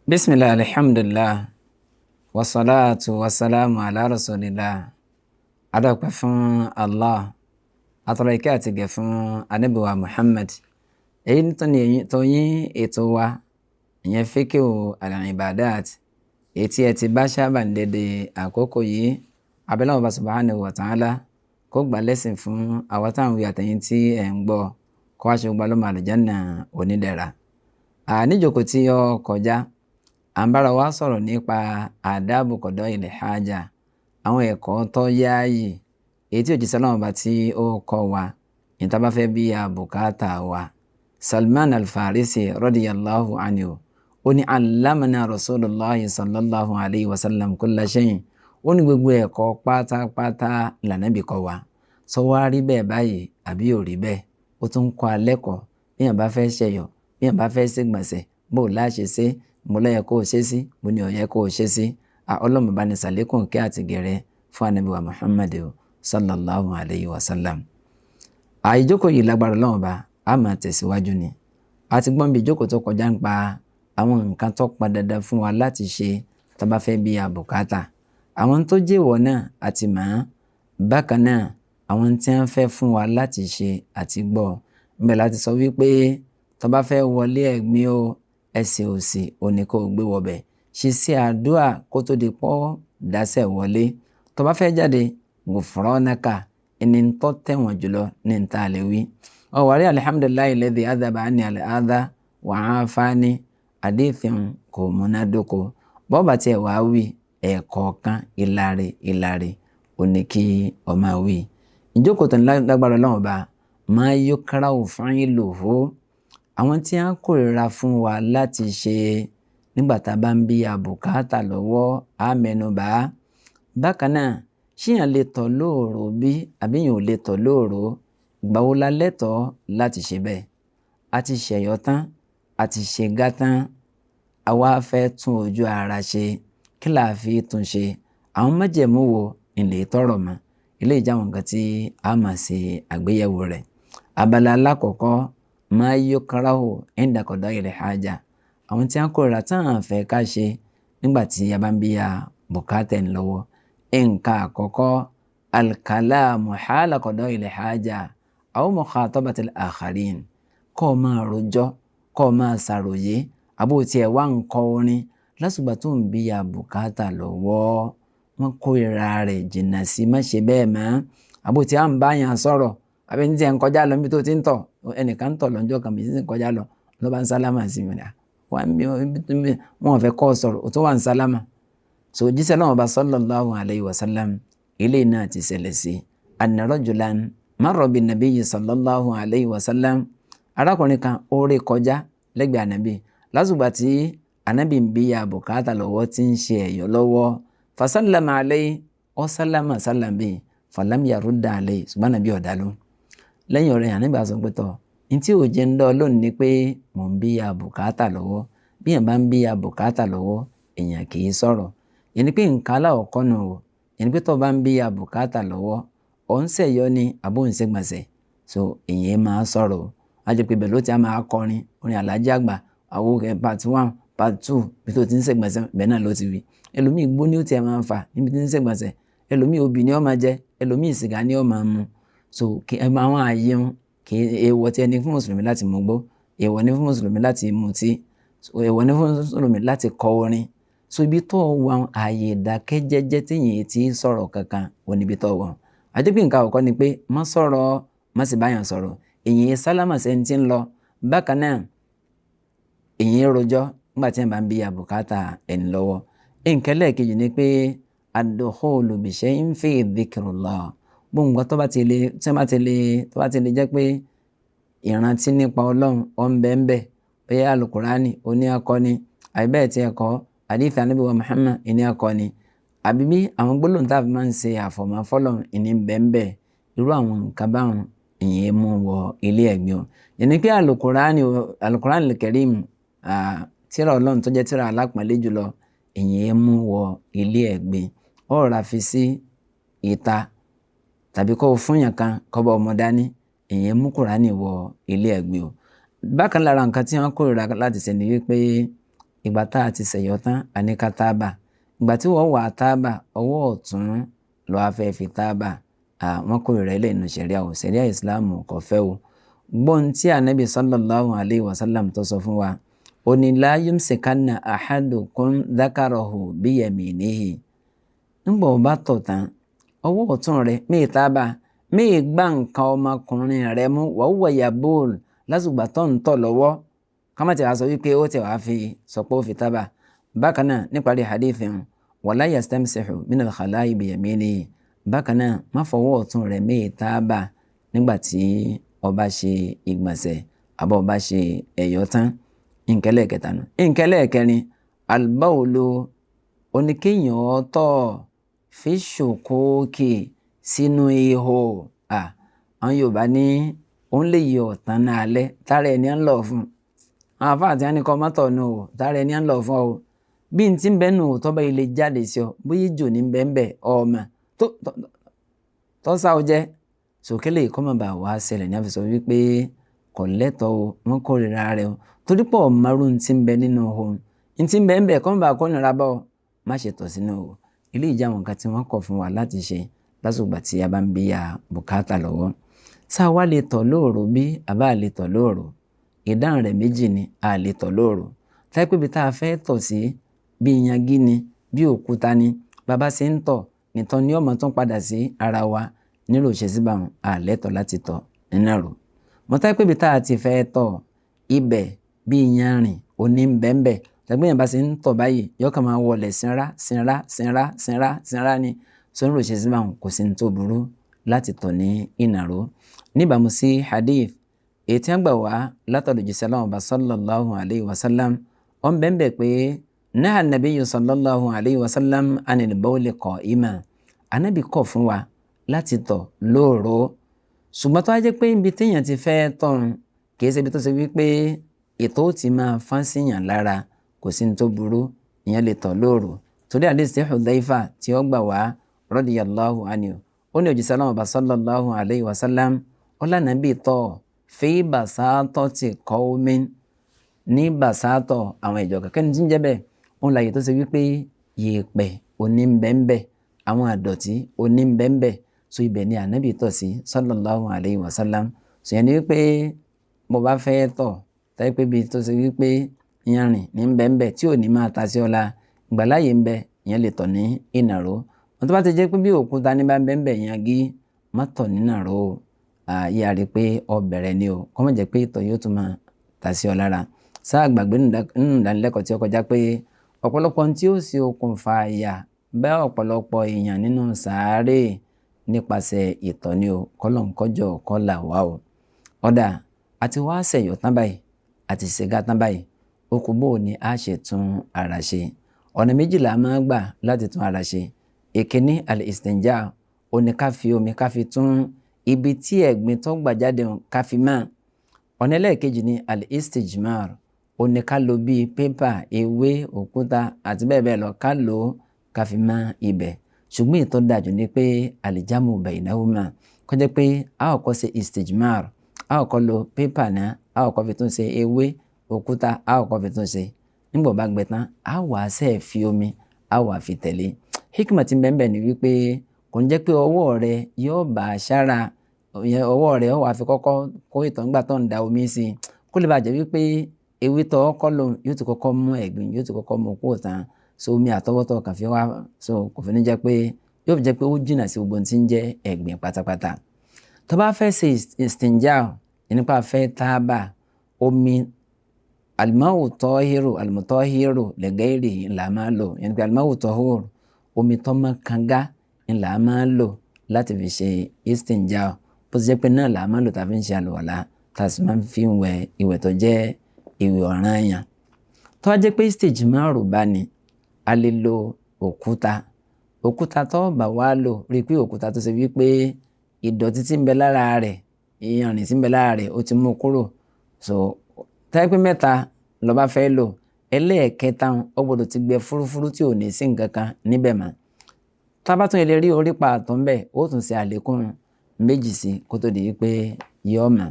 Bismillah, alhamdulillah, wasalaatu wasalaamu ala rasulillah. Adọ́pẹ́ fún Allah, atọ́rọ ìkẹ́ àti gẹ̀ fún Ànábì wa Muhammad. Èyí tó yín ètò wa, ìyẹn fíkíù al-ibadat, èyí tí ẹ ti bá sábà ń dédé àkókò yìí. Abẹ́lẹ́ ọba subhanahu wa ta'ala kó gbà lẹ́sìn fún àwọn táwọn wí àtẹ̀yìn tí ẹ̀ ń gbọ́ kó wá ṣe gbà lọ́mọ àlùjánnà onídẹ̀ra. Níjókòó tí ó kọjá, à ń bára wa sọ̀rọ̀ nípa àdábù kọ̀dọ̀ ilẹ̀ hájà, àwọn ẹ̀kọ́ tó yáàyè èyí tí òjíṣẹ́ Ọlọ́run bá tí ó kọ́ wa níta bá fẹ́ bí àbùkátà wa. Salman al-Farisi radiyallahu anhu ó ní allamana rasulullah sallallahu alayhi wa sallam kulla shay'in, ó ní gbogbo ẹ̀kọ́ pátápátá l'Ànábì kọ́ wa. Sọ wá rí bẹ́ẹ̀ báyìí àbí ò rí bẹ́ẹ̀? Ó tún kọ́ alẹ́ kọ́ bí yàn bá fẹ́ ṣẹ̀yọ̀, bí yàn bá fẹ́ ṣègbọ̀nsẹ̀, bó láṣẹ ṣe, mo ló yẹ kó o ṣe sí, mo ní ó yẹ kó o ṣe sí. Ọlọ́run bá ní sàlékùn kí àti gẹ̀rẹ́ fún Ànábì wa Muhammad sallallahu alayhi wa sallam. Ìjókòó yìí lágbára Ọlọ́run bá a máa tẹ̀síwájú ni. A ti gbọ́n bí ìjókòó tó kọjá ń pa àwọn nǹkan tó pa dandan fún wa láti ṣe tá bá fẹ́ bí àbùkátà. Àwọn tó jẹ́ ìwọ náà àti màá, bákan náà àwọn tí wọ́n fẹ́ fún wa láti ṣe àti gbọ́. Ńbẹ̀ láti sọ wípé tó bá fẹ́ wọlé ẹ̀gbin o, ẹsẹ̀ òsì òní kò gbé wọbẹ̀, ṣe sí àdúà kó tó di pọ́ dásẹ̀ wọlé. Tó bá fẹ́ jáde, gufranaka, ẹni tó tẹ̀wọ̀n jùlọ ní ta lè wí. Ọ̀wárí alhamdulillahi alladhi adhaba anni al-adha wa afani, àdéhùn kò múnádóko. Bọ́ọ̀bà tí ẹ̀ wá wí ẹ̀ẹ̀kọ̀ọ̀kan ìlàrí òní kí ọ máa wí. Ìjókòó tó lágbára Ọlọ́run bá máa yukrau fa'iluhu, àwọn tí a kórìíra fún wa láti ṣe nígbà tá a bá ń bí àbùkátà lọ́wọ́ á mẹ́nubà. Bákan náà, ṣíyàn lè tọ̀ lóòrò bí àbíyàn ò lè tọ̀ lóòrò, ìgbà wo la lẹ́tọ̀ọ́ láti ṣe bẹ́ẹ̀? A ti ṣẹ̀yọ́ tán, a ti ṣe gá tán, a wá fẹ́ tún ojú ara ṣe, kí la fi tún ṣe? Àwọn májẹ̀mú wo ilé tọrọ mọ́? Ilé ìjáwọn nǹkan tí a máa ṣe àgbéyẹ̀wò rẹ̀. Abala alákọ̀ọ́kọ́, ma yukrahu inda qada'il haja, àwọn tí a kórìíra tí a fẹ́ ká ṣe nígbà tí a bá ń bí àbùkátà ń lọ́wọ́. Nǹkan àkọ́kọ́, al-kalamu hala qada'il haja aw mukhatabatil akharin, kó máa rojọ́, kó máa ṣàròyé, àbó tiẹ̀ wá ń kọ orin lásìgbà tó ń bí àbùkátà lọ́wọ́. Wọ́n kórìíra rẹ̀, jìnnà sí, má ṣe bẹ́ẹ̀ mọ́. Àbó tí a ń bá yàn sọ̀rọ̀, àbí ní tí ẹ̀ ń kọjá lọ níbi tó ti ń tọ̀, ẹnìkan ń tọ̀ lọ́jọ́ kan bí sí ń kọjá lọ ló bá ń sálámà sí mi náà, wọ́n fẹ́ kọ́ sọ̀rọ̀ ó tó wà ń sálámà. So jíṣẹ́ náà bá sallallahu alayhi wa sallam, ilé náà ti ṣẹlẹ̀ sí anna rajulan marra bin nabiyyi sallallahu alayhi wa sallam. Arákùnrin kan ó ré kọjá lẹ́gbẹ̀ẹ́ ànábì lásìgbà tí ànábì ń bí àbùkátà lọ́wọ́ tí ń ṣe ẹ̀yọ́ lọ́wọ́. Fasallama alayhi, ó sálámà sálàmbì, falam yarudda alayhi, ṣùgbọ́n ànábì ọ̀dá ló. Lẹ́yìn ọ̀rẹ́ ànábì sọ pé tọ̀, ní tí ò jẹ́ ń dọ́ lónìí ni pé mò ń bí àbùkátà lọ́wọ́. Bí èèyàn bá ń bí àbùkátà lọ́wọ́, èèyàn kì í sọ̀rọ̀. Yẹn ni pé nǹkan aláwọ̀kọ́ nù o. Yẹn ni pé tó bá ń bí àbùkátà lọ́wọ́, ò ń ṣẹ̀yọ́ ni àbó ń ṣègbọ̀nsẹ̀, so èèyàn máa sọ̀rọ̀. A jẹ́ pé bẹ́ẹ̀ ló ti á máa kọrin orin Àlájì Àgbà, àwo part 1 part 2 bí tó ti ń ṣègbọ̀nsẹ̀ bẹ́ẹ̀ náà ló ti wí. Ẹlòmíì igbó ni ó ti máa ń fà níbi tí ń ṣègbọ̀nsẹ̀, ẹlòmíì obì ni ó máa jẹ, ẹlòmíì sìgá ni ó máa mu. So àwọn ààyè wọn kì í, èèwọ̀ tí ẹni fún mùsùlùmí láti mugbó, èèwọ̀ ni fún mùsùlùmí láti mutí, èèwọ̀ ni fún mùsùlùmí láti kọ orin. So ibi tó wà ààyè ìdákẹ́jẹ́jẹ́ tí yìí ti sọ̀rọ̀ kankan wọ́n níbi tó wà. Àjẹpẹ́ nǹkan àkọ́kọ́ ni pé má sọ̀rọ̀, má sì báyàn sọ̀rọ̀. Èyí sálámà sẹ́ni tí ń lọ. Bákan náà, èyí rojọ́ nígbà tí wọ́n bá ń bí àbùkátà ẹni lọ́wọ́. Nǹkan lẹ́ẹ̀kejì ni pé ad-dukhulu bi shay'in fi dhikrullah, gbogbo tó bá ti lè jẹ́ pé ìrántí nípa Ọlọ́run ó ń bẹ ń bẹ, bóyá alukurani oní akọni, àbí bẹ́ẹ̀ tí ẹ̀kọ́ hadith Ànábì wa Muhammad ìní akọni, àbí bí àwọn gbólóhùn tá a fi máa ń ṣe àfọ̀mọ́ fọ́lọ́run ìní ń bẹ ń bẹ, irú àwọn nǹkan báwọn ìyẹn mú wọ ilé ẹ̀gbin o. Yẹn ni pé alukurani al-Karim, tírà Ọlọ́run tó jẹ́ tírà alápọ̀nlé jùlọ, ìyẹn mú wọ ilé ẹ̀gbin. Ó rà fi sí ìta tàbí kó fún yàn kan kó bá ọmọ dání, ìyẹn mú Kùránì wọ ilé ẹ̀gbin o. Bákan lára nǹkan tí wọ́n kórìíra láti ṣe ni wípé ìgbà tá a ti ṣẹ̀yọ́ tán a ní ká tábà. Ìgbà tí wọ́n wà á tábà ọwọ́ ọ̀tún ló wá fẹ́ fi tábà. Wọ́n kórìíra ilé inú ṣẹ̀ríà o, ṣẹ̀ríà ìsìláàmù kò fẹ́ o. Gbọ́n tí ànábì sallallahu alayhi wa sallam tó sọ fún wa, ó ní la yumsikanna ahadukum dhakarahu biyaminihi. Nígbà ó bá tọ̀ tán ọwọ́ ọ̀tún rẹ̀ míì tábà, míì gbá nǹkan ọmọkùnrin rẹ̀ mú wa huwa yabul lásìgbà tó ń tọ̀ lọ́wọ́. Kámátì wá sọ wípé ó ti wàá fi sọ pé ó fi tábà. Bákan náà níparí hadith yẹn wala yastamsihu minal khala'i biyaminihi. Bákan náà má fọwọ́ ọ̀tún rẹ̀ míì tábà nígbà tí ó bá ṣe ìgbọ̀nsẹ̀ àbọ̀ bá ṣe ẹ̀yọ́ tán. Nkẹ́lẹ́ kẹta nù. Nkẹ́lẹ́ kẹrin albawlu oníkéèyàn tọ̀ fi ṣòkókè sínú ihò. Àwọn Yorùbá ní òun lè yọ ọ̀tán náà alẹ́ tára ẹni à ń lọ fún. Àwọn afáà tí wọ́n ní kọ́ mọ́tò nù o tára ẹni à ń lọ fún ọ. Bí n ti ń bẹ́ nù tọ́ba ilé jáde sí ọ bóyá ìjò ní bẹ́ẹ̀ ọmọ tó sá ọ jẹ́ sòkèlè kọ́mọba wá ṣẹlẹ̀ ní àfisọ wípé kò lẹ́tọ̀ọ́ o wọ́n kórìíra rẹ̀ o torí pọ̀ márùn ti ń bẹ nínú ohun ti ń bẹ́ẹ̀ kọ́mọba kọ́nìyàn bá ọ má ṣe tọ̀ sínú o. Ilé ìjà àwọn nǹkan tí wọ́n kọ̀ fún wa láti ṣe lásìgbà tí a bá ń bí ya bùkátà lọ́wọ́. Sáà wá lè tọ̀ lóòrò bí a bá lè tọ̀ lóòrò? Ìdáhùn rẹ̀ méjì ni a lè tọ̀ lóòrò. Táyé pé ibi tá a fẹ́ tọ̀ sí bí ìyangí ni bí òkúta ni bàbá ṣe ń tọ̀ nìtọ́ ni ọmọ tún padà sí ara wa nílò ṣe síbà wọn a lẹ́tọ̀ láti tọ̀ nínú ẹ̀rọ. Mo táyé pé ibi tá a ti fẹ́ tọ̀ ibẹ̀ bí ìyanrìn òní ń bẹ́ẹ̀ tẹ́gbẹ́ yẹn bá ṣe ń tọ̀ báyìí yóò kàn máa wọlé sinra ni sọ́nrò ṣe síbà wọn kò sí ní tó burú láti tọ̀ ní ìnàró. Níbàámu sí hadith èyí tí wọ́n gbà wá látọ̀dọ̀ jíṣẹ́ Ọlọ́hun Ọba sallallahu alayhi wa sallam ó ń bẹ́ẹ̀ pé naha nabiyyu sallallahu alayhi wa sallam anil bawli qa'ima. Ànábì kọ̀ fún wa láti tọ̀ lóòró. Ṣùgbọ́n tó wá jẹ́ pé ibi téèyàn ti fẹ́ tọ̀ kìí ṣe ibi tó ṣe wípé ètò ó ti máa fán síyàn lára kò sí ní tó burú ìyẹn lè tọ̀ lóòró. Torí hadith tí Hudhayfa tí ó gbà wá radiyallahu anhu ó ní òjíṣẹ́ Ọlọ́hun Ọba sallallahu alayhi wa sallam ó lànàbì tọ̀ fi basatati qawmin ní basatọ̀ àwọn ìjọ kankan ní jíjẹ́ bẹ́ẹ̀ òun láàyè tó ṣe wípé yèèpẹ̀ òní ń bẹ́ẹ̀ àwọn àdọ̀tí òní ń bẹ́ẹ̀ so ibẹ̀ ni ànábì tọ̀ sí sallallahu alayhi wa sallam. So yẹn ni wípé mo bá fẹ́ tọ̀ táyé pé ibi tó ṣe wípé yanrìn ní ń bẹ́ẹ̀ tí ò ní máa ta sí ọ̀la ìgbàláyè ń bẹ ìyẹn lè tọ̀ ní ìnàró. Wọ́n tó bá ti jẹ́ pé bí òkúta ní bá ń bẹ́ẹ̀ yangí má tọ̀ nínàró yíya rí pé ọ bẹ̀rẹ̀ ni o kọ́ mọ̀ jẹ́ pé ìtọ̀ yóò tún máa ta sí ọ lára. Sáà gbàgbé nínú ìdánilẹ́kọ̀ọ́ tí ó kọjá pé ọ̀pọ̀lọpọ̀ tí ó ṣe okùnfà àyà bẹ́ ọ̀pọ̀lọpọ̀ èèyàn nínú sàárè nípasẹ̀ ìtọ̀ ni o kọ́lọ̀ńkọ́jọ́ kọ́là wá o. Ọ̀dà àti wá ṣẹ̀yọ̀ tán báyìí àti ṣègá tán báyìí ó kù bó ni a ṣe tún ara ṣe. Ọ̀nà méjìlá máa gbà láti tún ara ṣe. Èkíní al-istinja ó ní ká fi omi ká fi tún ibi tí ẹ̀gbin tó gbà jáde ká fi mọ́. Ọ̀nà ẹlẹ́ẹ̀kejì ni al-istijmar ó ní ká lo bíi pépà ewé òkúta àti bẹ́ẹ̀ bẹ́ẹ̀ lọ ká lò ó ká fi mọ́ ibẹ̀. Ṣùgbọ́n èyí tó dájú ni pé alijamu bainahuma kó jẹ́ pé a ó kọ́ ṣe istijmar a ó kọ́ lo pépà náà a ó kọ́ fi tún ṣe ewé òkúta a ó kọ́ fi tún ṣe nígbà bá gbẹ tán a wà á sẹ́ẹ̀ fi omi a wà á fi tẹ̀lé. Hikma tí bẹ́ẹ̀ ni wípé kò ń jẹ́ pé ọwọ́ rẹ yóò bá a ṣára ọwọ́ rẹ ó wà fi kọ́kọ́ kó ìtọ̀ nígbà tó ń da omi sí i kó lè bàjẹ́ wípé ewé tó kọ́ lòun yóò ti kọ́kọ́ mú ẹ̀gbin yóò ti kọ́kọ́ mú kó tán so omi àtọwọ́tọ̀ kàn fi wá so kò fi ní jẹ́ pé yóò fi jẹ́ pé ó jìnnà sí gbogbo tí ń jẹ́ ẹ̀gbin pátápátá. Tó bá fẹ́ ṣe istinja nípa fẹ́ tábà omi alimau tọ́hírò lẹ́gẹ́rì ńlá máa lò yẹn pé alimau tọ́hírò omi tó mọ́ kanga ńlá máa lò láti fi ṣe istinja bó ti jẹ́ pé náà là máa lò tàbí ń ṣe àlùwàlá tá a sì máa fi ń wẹ̀ ìwẹ̀ tó jẹ́ ìwẹ̀ ọ̀ranyàn. Tó bá jẹ́ pé istijmar bá ní a lè lo òkúta tó bá wá lò rí pé òkúta tó ṣe wípé ìdọ̀tí tí ń bẹ lára rẹ̀ ìyanrìn tí ń bẹ lára rẹ̀ ó ti mú kúrò. So táyé pé mẹ́ta ló bá fẹ́ lò ẹlẹ́ẹ̀kẹta ó gbọ́dọ̀ ti gbẹ fúrúfúrú tí ò ní sí nǹkan kan níbẹ̀ mọ́. Tá bá tún lè rí orí pa àtọ̀ ń bẹ̀ ó tún ṣe àlékún méjì sí kó tó di wípé yọ mọ́.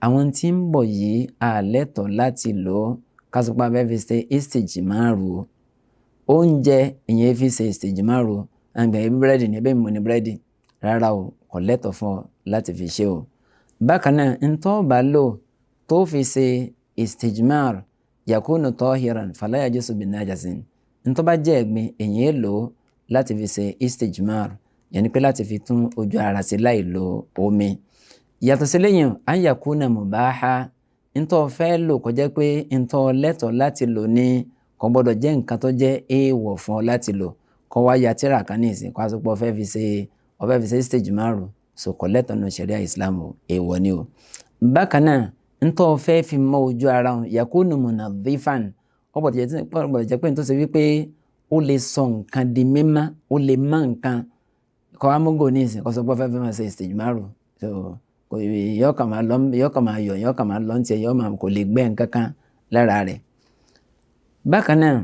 Àwọn tí ń bọ̀ yìí a lẹ́tọ̀ọ́ láti lò ó kásùpá fẹ́ fi ṣe istijmaru o. Oúnjẹ ìyẹn fi ṣe istijmaru o. Àgbẹ̀ ẹbí búrẹ́dì ní ẹbí mo ní búrẹ́dì rárá o, kò lẹ́tọ̀ fún ọ láti fi ṣe o. Bákan náà ntọ́ bá lò tó fi ṣe istijmar yakunu tahiran fala yajuzu bin najasin. Ntọ́ bá jẹ́ ẹ̀gbin èyàn lò láti fi ṣe istijmar, yẹni pé láti fi tún ojú ara ṣe láì lo omi. Yàtọ̀ sí lẹ́yìn an yakuna mubaha, ntọ́ fẹ́ lò kó jẹ́ pé ntọ́ lẹ́tọ̀ láti lò ní kò gbọ́dọ̀ jẹ́ nǹkan tó jẹ́ èèwọ̀ fún ọ láti lò. Kọ́ wá ya tírà kan ní ìsìn kó a sọ pé ó fẹ́ fi ṣe istijmar so kò lẹ́tọ̀ nínú ṣẹ̀ríà Islam èèwọ̀ ni o. Bákan náà ntọ́ fẹ́ fi mọ ojú ara wọn yakunu munadhifan, ó gbọ́dọ̀ jẹ́ pé ntọ́ ṣe wípé ó lè sọ nǹkan di mímọ́, ó lè má nǹkan. Kọ́ amúgò ní ìsìn kó sọ pé ó fẹ́ fi máa ṣe istijmar so yọ́ọ̀kà máa lọ ní tiẹ̀ kò lè gbẹ́ nǹkan kan lára rẹ̀. Bákan náà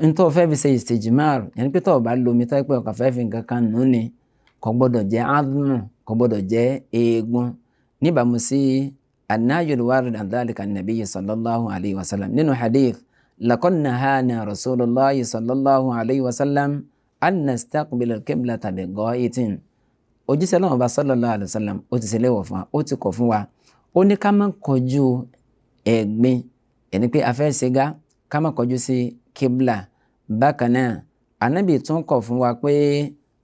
ntọ́ fẹ́ fi ṣe istijmar yẹn pé tọ́ọ̀ bá lomi tó pé ọkà fẹ́ fi nǹkan kan nù ní kò gbọ́dọ̀ jẹ́ admu, kò gbọ́dọ̀ jẹ́ eegun. Níbàámu sí an-nahyul warid an dhalika an-nabiy sallallahu alayhi wa sallam nínú hadith laqad nahana rasulullahi sallallahu alayhi wa sallam an nastaqbila al-qiblata bi gha'itin. Òjíṣẹ́ Ọlọ́run bá sallallahu alayhi wa sallam ó ti ṣe léèwọ̀ fún wa, ó ti kọ̀ fún wa. Ó ní ká má kọjú ẹ̀gbin, ẹni pé a fẹ́ ṣe gá ká má kọjú sí kíbla. Bákan náà Ànábì tún kọ̀ fún wa pé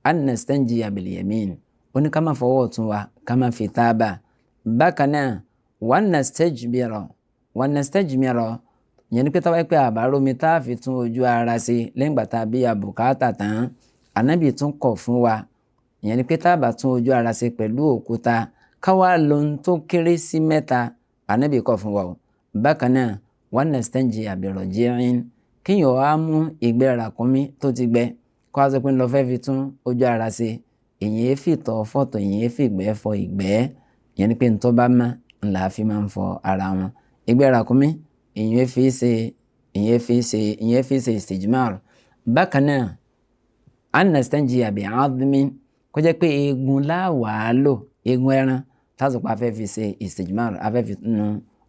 an nastanjiya bil yamin, ó ní ká má fọwọ́ ọ̀tún wa ká má fi tábà. Bákan náà wan nastajmira yẹn ni pé táwa pé àbárómi tá a fi tún ojú ara sí lẹ́yìn gbà tá a bí àbùkátà tán. Ànábì tún kọ̀ fún wa yẹn ni pé tá a bá tún ojú ara sí pẹ̀lú òkúta káwá lóhun tó kéré sí 3, Ànábì kọ̀ fún wa o. Bákan náà wan nastanjiya bi raji'in, kíyàn wá mú ìgbẹ́ ràkúnmí tó ti gbẹ kó a sọ pé lọ fẹ́ fi tún ojú ara ṣe, èyàn fi tọ̀ fọ̀tọ̀, èyàn fi ìgbẹ́ fọ ìgbẹ́, ìyẹn ni pé ntọ́ bá má ńlá fi máa ń fọ ara wọn. Ìgbẹ́ ràkúnmí èyàn fi ṣe istijmar. Bákan náà an nastanjiya bi admin, kó jẹ́ pé eegun láwàá lò, eegun ẹran tásùpá fẹ́ fi ṣe istijmar, a fẹ́ fi nu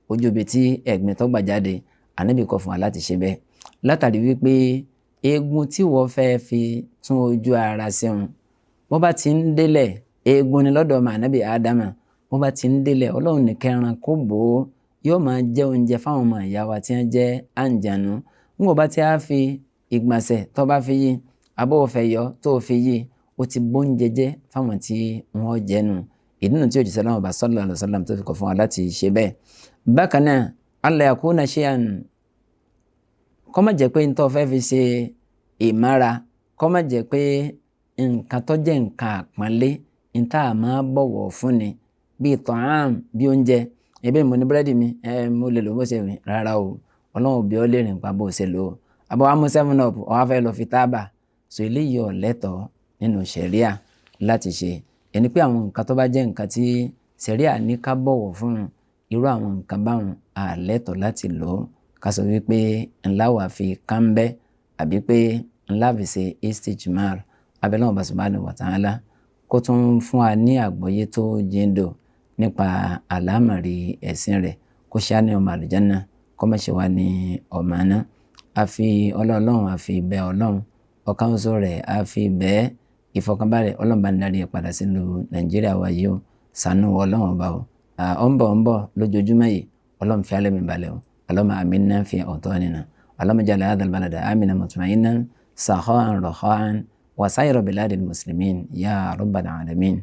ojú ibi tí ẹ̀gbin tó gbà jáde. Ànábì kọ̀ fún wa láti ṣe bẹ́ẹ̀ látàrí wípé eegun tí wọ́n fẹ́ fi tún ojú ara ṣeun bó bá ti ń délẹ̀, eegun ni lọ́dọ̀ ọmọ Ànábì Ádámà, bó bá ti ń délẹ̀ Ọlọ́run ní kẹran kó bò ó, yóò máa jẹ́ oúnjẹ fáwọn ọmọ ìyá wa tí wọ́n jẹ́ àǹjànú. Nígbà bá ti á fi ìgbọ̀nsẹ̀ tó bá fi yí abọ́ fẹ́ yọ tó fi yí, ó ti bóúnjẹ jẹ́ fáwọn tí wọ́n jẹ́nu. Ìdí nu tí òjíṣẹ́ Ọlọ́run bá sallallahu alaihi wasallam tó fi kọ̀ fún wa láti ṣe bẹ́ẹ̀. Bákan náà alla yakuna shay'an, kó má jẹ́ pé ntọ́ fẹ́ fi ṣe ìmára, kó má jẹ́ pé nǹkan tó jẹ́ nǹkan àpọ́nlé níta máa bọ̀wọ̀ fún ni bíi ta'am, bí oúnjẹ. Ẹbí mo ní búrẹ́dì mi mo lè lò bó ṣe rìn rárá o. Ọlọ́run bí ọ lè rìn pa bó ṣe lò ó. Àbọ̀ wa mú 7up ó wá fẹ́ lọ fi tábà, so eléyìí ò lẹ́tọ̀ọ́ nínú ṣẹ̀ríà láti ṣe. Ẹni pé àwọn nǹkan tó bá jẹ́ nǹkan tí ṣẹ̀ríà ní ká bọ̀wọ̀ fún irú àwọn nǹkan báwọn a lẹ́tọ̀ọ́ láti lò ó. Ká sọ wípé ńlá wà fi kánbẹ́ àbí pé ńlá fi ṣe istijmar. Abẹ́lẹ́ wọn bá subhanahu wa ta'ala kó tún fún wa ní àgbọ́yé tó jíndò nípa àlámọ̀rí ẹ̀sìn rẹ̀, kó ṣe á ní ọmọ àlùjánnà, kó má ṣe wá ní ọmọ àná. A fi Ọlọ́run a fi bẹ̀ Ọlọ́run, ọ̀kan ṣoṣo rẹ̀ a fi bẹ̀ ìfọkànbalẹ̀. Ọlọ́run bá ń darí ẹ̀ padà sínú Nàìjíríà wa yìí o, ṣàánú Ọlọ́run bá o. Ó ń bọ̀ lójoojúmọ́ yìí, Ọlọ́run fi alẹ́ mi balẹ̀ o. اللهم آمنا في أوطاننا، اللهم اجعل هذا البلد آمنا مطمئنا سخاء رخاء وسائر بلاد المسلمين يا رب العالمين.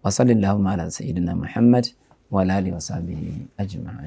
وصل اللهم على سيدنا محمد وعلى آله وصحبه أجمعين.